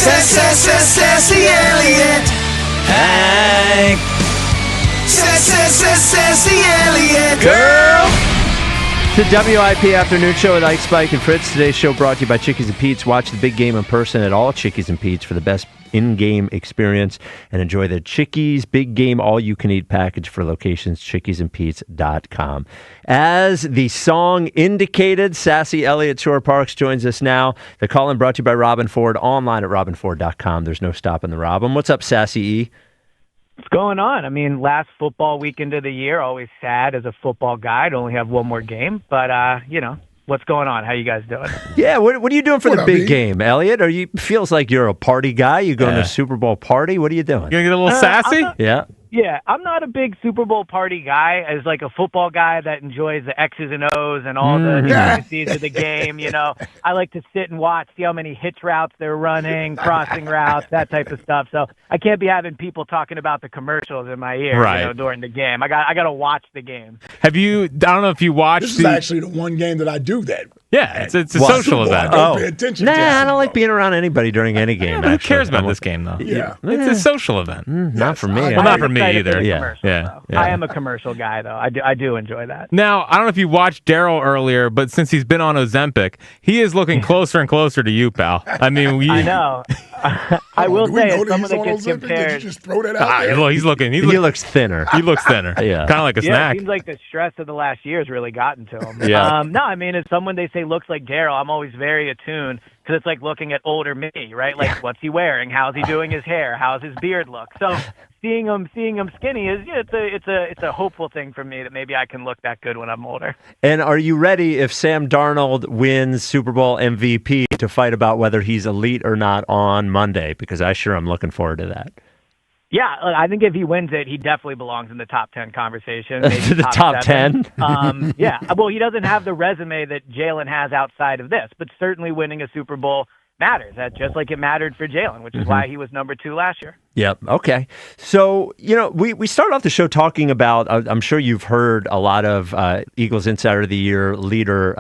Sassy Eliot. Hey. Sassy Eliot. Girl. It's the WIP Afternoon Show with Ike, Spike, and Fritz. Today's show brought to you by Chickies and Pete's. Watch the big game in person at all Chickies and Pete's for the best in-game experience and enjoy the Chickies Big Game All-You-Can-Eat package for locations, chickiesandpete's.com. As the song indicated, Sassy Eliot Shorr-Parks joins us now. The call-in brought to you by Robin Ford, online at robinford.com. There's no stopping the Robin. What's up, Sassy E? What's going on? I mean, last football weekend of the year, always sad as a football guy to only have one more game. But, what's going on? How you guys doing? Yeah, what are you doing for the big game, Elliot? Feels like you're a party guy. You going to a Super Bowl party? What are you doing? You gonna get a little sassy? Yeah, I'm not a big Super Bowl party guy. As like a football guy that enjoys the X's and O's and all the intricacies of the game, I like to sit and watch, see how many hitch routes they're running, crossing routes, that type of stuff. So I can't be having people talking about the commercials in my ear, during the game. I got to watch the game. Have you? I don't know if you watched. This is actually the one game that I do that. Yeah, it's a social event. I don't pay attention to I don't like being around anybody during any game. Who cares about this game, though? Yeah. It's a social event. Not for me. Well, not for me either. Yeah. I am a commercial guy, though. I do enjoy that. Now, I don't know if you watched Daryl earlier, but since he's been on Ozempic, he is looking closer and closer to you, pal. I mean, I know. I will say, as someone that gets compared. Did you just throw that out there? He looks thinner. He looks thinner. Yeah. Kind of like a snack. It seems like the stress of the last year has really gotten to him. Yeah. No, I mean, as someone they say looks like Daryl, I'm always very attuned because it's like looking at older me, right? Like, what's he wearing? How's he doing his hair? How's his beard look? So seeing him skinny is it's a hopeful thing for me that maybe I can look that good when I'm older. And are you ready if Sam Darnold wins Super Bowl MVP to fight about whether he's elite or not on Monday? Because I sure am looking forward to that. Yeah, I think if he wins it, he definitely belongs in the top 10 conversation. Maybe the top 10? Yeah. Well, he doesn't have the resume that Jalen has outside of this, but certainly winning a Super Bowl matters. That just like it mattered for Jalen, which is why he was number 2 last year. Yep. Okay. So, we start off the show talking about, I'm sure you've heard a lot of Eagles Insider of the Year leader,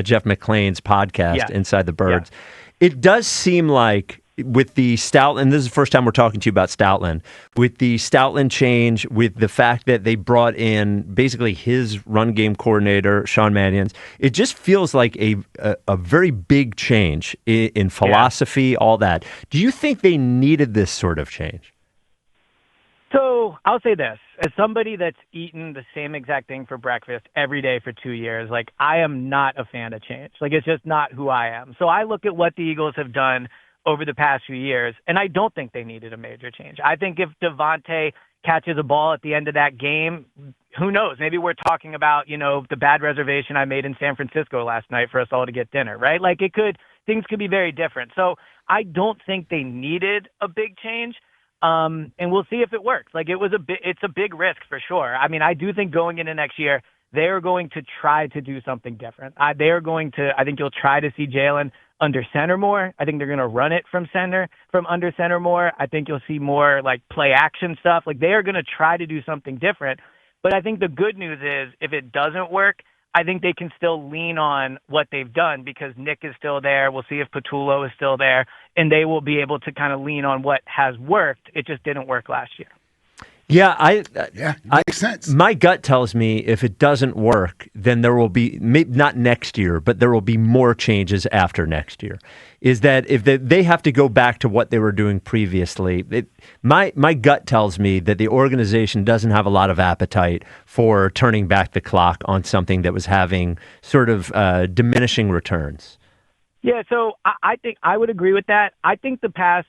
Jeff McClain's podcast, Inside the Birds. Yeah. It does seem like with the Stoutland, and this is the first time we're talking to you about Stoutland, with the Stoutland change, with the fact that they brought in basically his run game coordinator, Sean Mannions, it just feels like a very big change in philosophy, all that. Do you think they needed this sort of change? So I'll say this. As somebody that's eaten the same exact thing for breakfast every day for 2 years, like, I am not a fan of change. Like, it's just not who I am. So I look at what the Eagles have done over the past few years, and I don't think they needed a major change. I think if Devontae catches a ball at the end of that game, who knows? Maybe we're talking about, the bad reservation I made in San Francisco last night for us all to get dinner, right? Like, things could be very different. So I don't think they needed a big change. And we'll see if it works. Like, it's a big risk for sure. I mean, I do think going into next year, they are going to try to do something different. I think you'll try to see Jalen under center more. I think they're going to run it from under center more. I think you'll see more like play action stuff. Like, they are going to try to do something different. But I think the good news is if it doesn't work, I think they can still lean on what they've done because Nick is still there. We'll see if Patullo is still there, and they will be able to kind of lean on what has worked. It just didn't work last year. Yeah, it makes sense. My gut tells me if it doesn't work, then there will be, maybe not next year, but there will be more changes after next year. Is that if they have to go back to what they were doing previously, my gut tells me that the organization doesn't have a lot of appetite for turning back the clock on something that was having sort of diminishing returns. Yeah, so I think I would agree with that. I think the past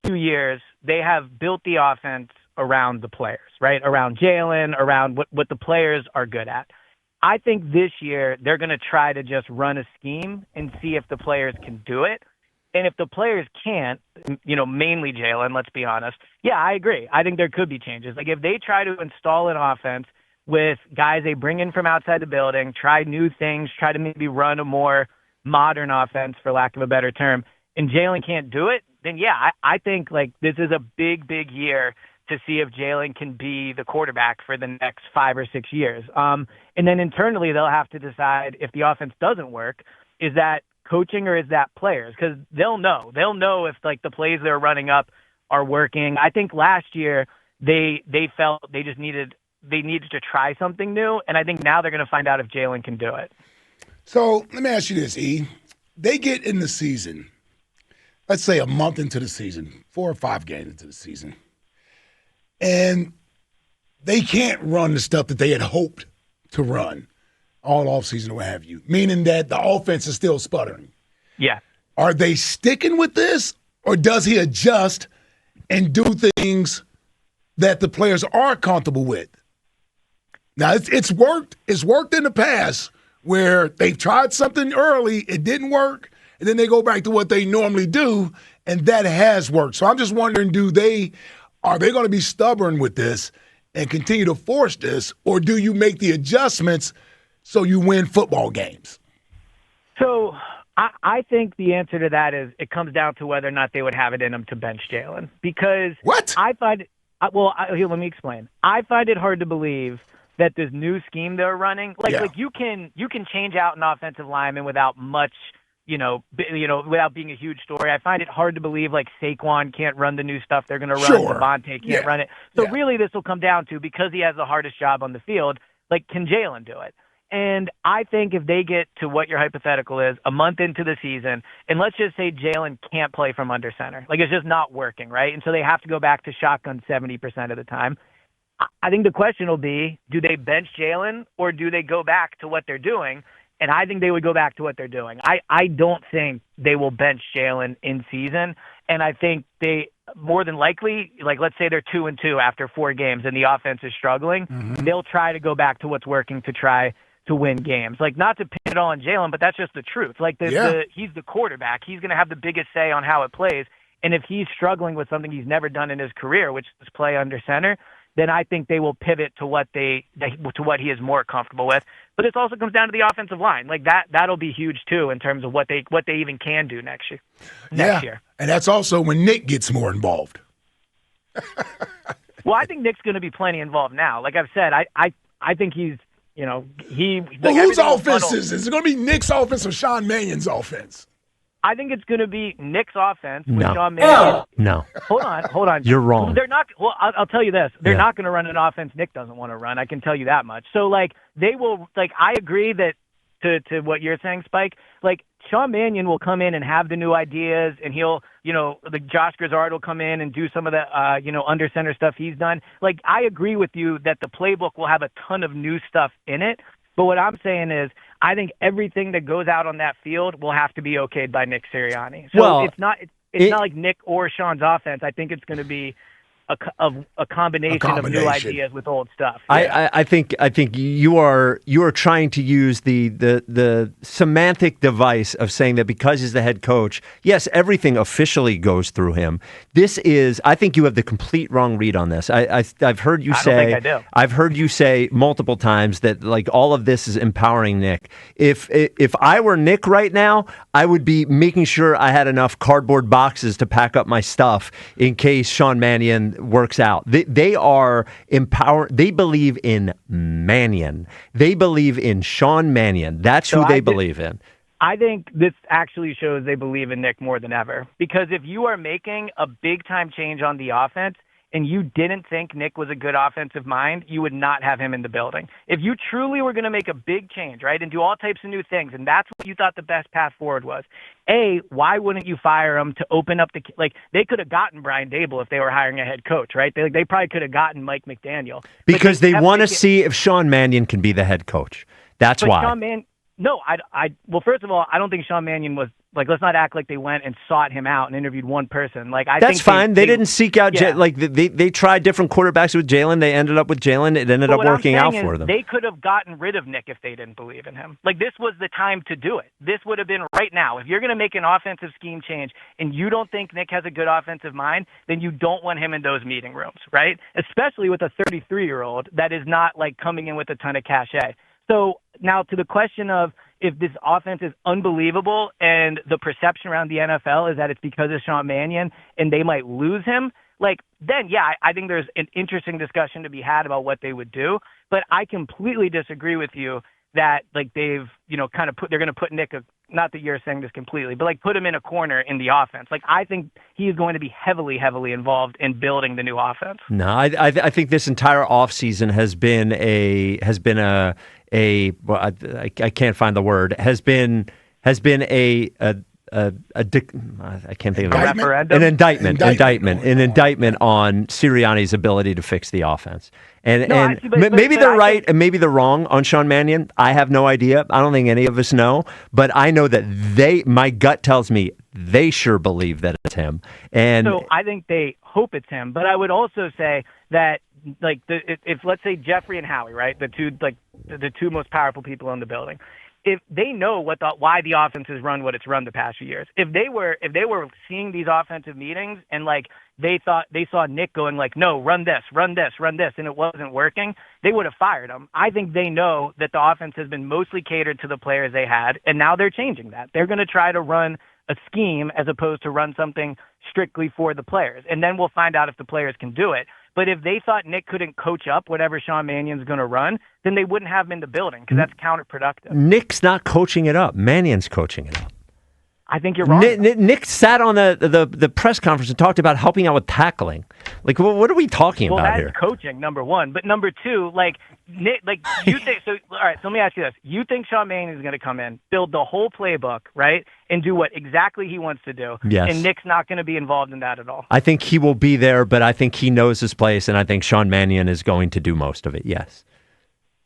2 years, they have built the offense around the players, right? Around Jalen, around what the players are good at. I think this year they're going to try to just run a scheme and see if the players can do it. And if the players can't, mainly Jalen, let's be honest. Yeah, I agree. I think there could be changes. Like if they try to install an offense with guys they bring in from outside the building, try new things, try to maybe run a more modern offense, for lack of a better term, and Jalen can't do it, then yeah, I think like this is a big, big year to see if Jalen can be the quarterback for the next 5 or 6 years. And then internally, they'll have to decide if the offense doesn't work, is that coaching or is that players? Because they'll know. They'll know if like the plays they're running up are working. I think last year they felt they needed to try something new, and I think now they're going to find out if Jalen can do it. So let me ask you this, E. They get in the season, let's say a month into the season, 4 or 5 games into the season, and they can't run the stuff that they had hoped to run all offseason or what have you, meaning that the offense is still sputtering. Yeah. Are they sticking with this, or does he adjust and do things that the players are comfortable with? Now, it's worked. It's worked in the past where they've tried something early, it didn't work, and then they go back to what they normally do, and that has worked. So I'm just wondering, are they going to be stubborn with this and continue to force this, or do you make the adjustments so you win football games? So I think the answer to that is it comes down to whether or not they would have it in them to bench Jalen. Because what? Let me explain. I find it hard to believe that this new scheme they're running, like you can change out an offensive lineman without much, without being a huge story. I find it hard to believe like Saquon can't run the new stuff they're going to run. Sure. Devontae can't run it. So really this will come down to, because he has the hardest job on the field, like can Jalen do it? And I think if they get to what your hypothetical is a month into the season, and let's just say Jalen can't play from under center, like it's just not working, right? And so they have to go back to shotgun 70% of the time. I think the question will be, do they bench Jalen or do they go back to what they're doing? And I think they would go back to what they're doing. I don't think they will bench Jalen in season. And I think they more than likely, like let's say they're 2-2 after 4 games and the offense is struggling, they'll try to go back to what's working to try to win games. Like, not to pin it all on Jalen, but that's just the truth. Like he's the quarterback. He's going to have the biggest say on how it plays. And if he's struggling with something he's never done in his career, which is play under center, then I think they will pivot to what he is more comfortable with. But it also comes down to the offensive line. Like that'll be huge too in terms of what they even can do next year. And that's also when Nick gets more involved. Well, I think Nick's going to be plenty involved now. Like I've said, I think he's whose offense is it? Is it going to be Nick's offense or Sean Mannion's offense? I think it's going to be Nick's offense with Sean Mannion. No. Hold on. You're wrong. They're not. Well, I'll tell you this. They're not going to run an offense Nick doesn't want to run. I can tell you that much. So, like, they will. Like, I agree that to what you're saying, Spike. Like, Sean Mannion will come in and have the new ideas, and he'll, like Josh Grizzard will come in and do some of the, under center stuff he's done. Like, I agree with you that the playbook will have a ton of new stuff in it. But what I'm saying is, I think everything that goes out on that field will have to be okayed by Nick Sirianni. So it's not like Nick or Sean's offense. I think it's going to be a combination of new ideas with old stuff. Yeah. I think you are trying to use the semantic device of saying that because he's the head coach, yes, everything officially goes through him. I think you have the complete wrong read on this. I've heard you say, don't think I do. I've heard you say multiple times that like all of this is empowering Nick. If I were Nick right now, I would be making sure I had enough cardboard boxes to pack up my stuff in case Sean Mannion works out. They are empowered. They believe in Mannion. They believe in Sean Mannion. That's who they believe in. I think this actually shows they believe in Nick more than ever. Because if you are making a big-time change on the offense and you didn't think Nick was a good offensive mind, you would not have him in the building. If you truly were going to make a big change, right, and do all types of new things, and that's what you thought the best path forward was, why wouldn't you fire him to open up they could have gotten Brian Dable if they were hiring a head coach, right? They probably could have gotten Mike McDaniel. Because they want to see if Sean Mannion can be the head coach. That's why. Well, first of all, I don't think Sean Mannion was, like, let's not act like they went and sought him out and interviewed one person. Like, That's think fine. They didn't seek out, they tried different quarterbacks with Jalen. They ended up with Jalen. It ended up working out for them. They could have gotten rid of Nick if they didn't believe in him. Like, this was the time to do it. This would have been right now. If you're going to make an offensive scheme change and you don't think Nick has a good offensive mind, then you don't want him in those meeting rooms, right? Especially with a 33-year-old that is not, like, coming in with a ton of cachet. So now to the question of if this offense is unbelievable and the perception around the NFL is that it's because of Sean Mannion and they might lose him, then I think there's an interesting discussion to be had about what they would do. But I completely disagree with you that they've they're going to put Nick not that you're saying this completely, but like put him in a corner in the offense. Like I think he is going to be heavily, heavily involved in building the new offense. No, I think this entire offseason has been I can't find the word, has been I can't think of it. Referendum? An indictment on Sirianni's ability to fix the offense. Maybe they're right and maybe they're wrong on Sean Mannion. I have no idea. I don't think any of us know, but I know that my gut tells me they sure believe that it's him. And so I think they hope it's him, but I would also say that like if let's say Jeffrey and Howie, right, the two most powerful people in the building, if they know why the offense has run what it's run the past few years, if they were seeing these offensive meetings and like they saw Nick going like, no, run this, and it wasn't working, they would have fired him. I think they know that the offense has been mostly catered to the players they had, and now they're changing that. They're going to try to run a scheme as opposed to run something strictly for the players, and then we'll find out if the players can do it. But if they thought Nick couldn't coach up whatever Sean Mannion's going to run, then they wouldn't have him in the building because that's counterproductive. Nick's not coaching it up. Mannion's coaching it up. I think you're wrong. Nick sat on the press conference and talked about helping out with tackling. Like, what are we talking about here? Well, that's coaching, number one. But number two, like, Nick, like you think so. All right, so let me ask you this: you think Sean Mannion is going to come in, build the whole playbook, right, and do what exactly he wants to do? Yes. And Nick's not going to be involved in that at all. I think he will be there, but I think he knows his place, and I think Sean Mannion is going to do most of it. Yes.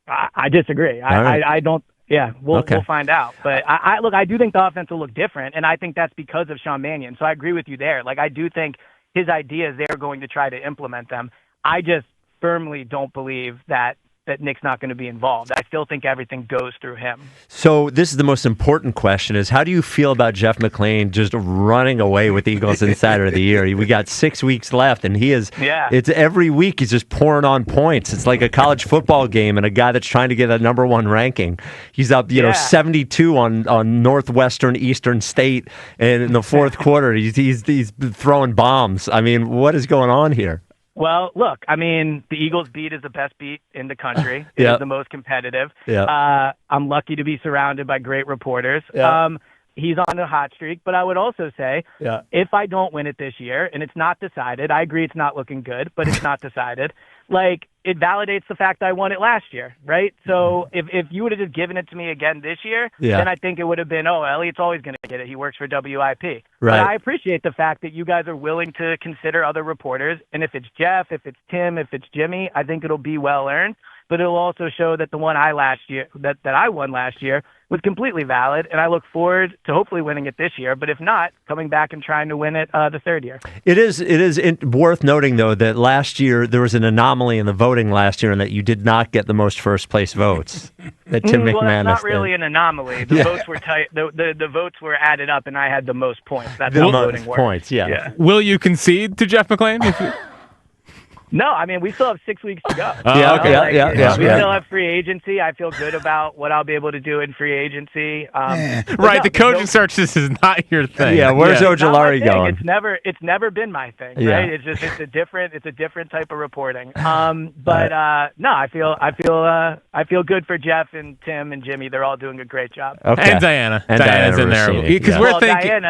I disagree. Right. I don't. Yeah, we'll find out. But I do think the offense will look different, and I think that's because of Sean Mannion. So I agree with you there. Like, I do think his ideas, they're going to try to implement them. I just firmly don't believe that Nick's not going to be involved. I still think everything goes through him. So this is the most important question is, how do you feel about Jeff McClain just running away with the Eagles Insider of the Year? We got 6 weeks left, and he is, it's every week he's just pouring on points. It's like a college football game and a guy that's trying to get that number one ranking. He's up, 72 on Northwestern Eastern State, and in the fourth quarter, he's throwing bombs. I mean, what is going on here? Well, look, I mean, the Eagles beat is the best beat in the country. It is the most competitive. I'm lucky to be surrounded by great reporters. He's on a hot streak, but I would also say if I don't win it this year, and it's not decided, I agree it's not looking good, but it's not decided, like, it validates the fact I won it last year, right? So if you would have just given it to me again this year, then I think it would have been, Eliot's always going to get it. He works for WIP. Right. But I appreciate the fact that you guys are willing to consider other reporters, and if it's Jeff, if it's Tim, if it's Jimmy, I think it'll be well-earned. But it'll also show that the one I won last year was completely valid, and I look forward to hopefully winning it this year. But if not, coming back and trying to win it the third year. It is worth noting, though, that last year there was an anomaly in the voting last year, and that you did not get the most first-place votes. That Tim McManus. Well, it's not really an anomaly. The votes were tight. The votes were added up, and I had the most points. That's how voting works. Points, yeah. Will you concede to Jeff McClain? No, I mean, we still have 6 weeks to go. We still have free agency. I feel good about what I'll be able to do in free agency. The coaching search, this is not your thing. Yeah, where's Ojulari going? It's never been my thing, right? It's a different type of reporting. No, I feel good for Jeff and Tim and Jimmy. They're all doing a great job. Okay. And Diana. Diana's in there. Because we're thinking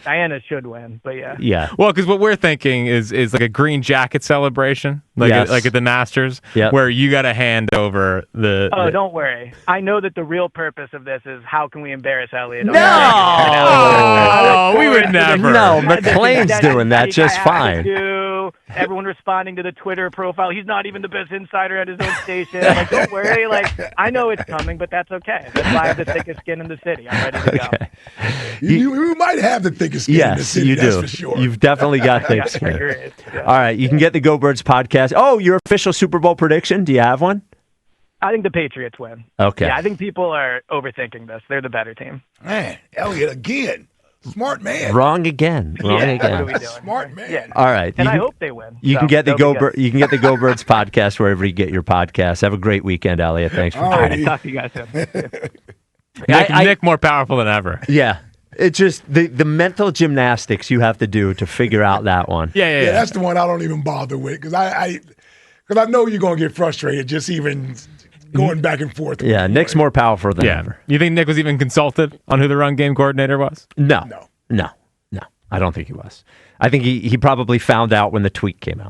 Diana should win, but yeah. Yeah. Well, because what we're thinking is like a green jacket celebration. Like at the Masters, where you got to hand over the. Oh, don't worry. I know that the real purpose of this is how can we embarrass Eliot? No, we would never. No, McClain's doing that just fine. Everyone responding to the Twitter profile. He's not even the best insider at his own station. Like, don't worry. Like, I know it's coming, but that's okay. That's why I have the thickest skin in the city. I'm ready to go. You might have the thickest skin in the city. Yes, you do. That's for sure. You've definitely got thick skin. All right, you can get the Go Birds podcast. Oh, your official Super Bowl prediction? Do you have one? I think the Patriots win. Okay. Yeah, I think people are overthinking this. They're the better team. Man, Eliot again. Smart man. Wrong again. What are we doing? Smart man. Yeah. All right. And I hope they win. You can get the Go Birds podcast wherever you get your podcasts. Have a great weekend, Eliot. Thanks for joining. Talk to you guys soon. Nick more powerful than ever. Yeah. It's just the mental gymnastics you have to do to figure out that one. Yeah. That's the one I don't even bother with because I know you're going to get frustrated just even going back and forth. Yeah, Nick's more powerful than ever. You think Nick was even consulted on who the run game coordinator was? No. I don't think he was. I think he probably found out when the tweet came out.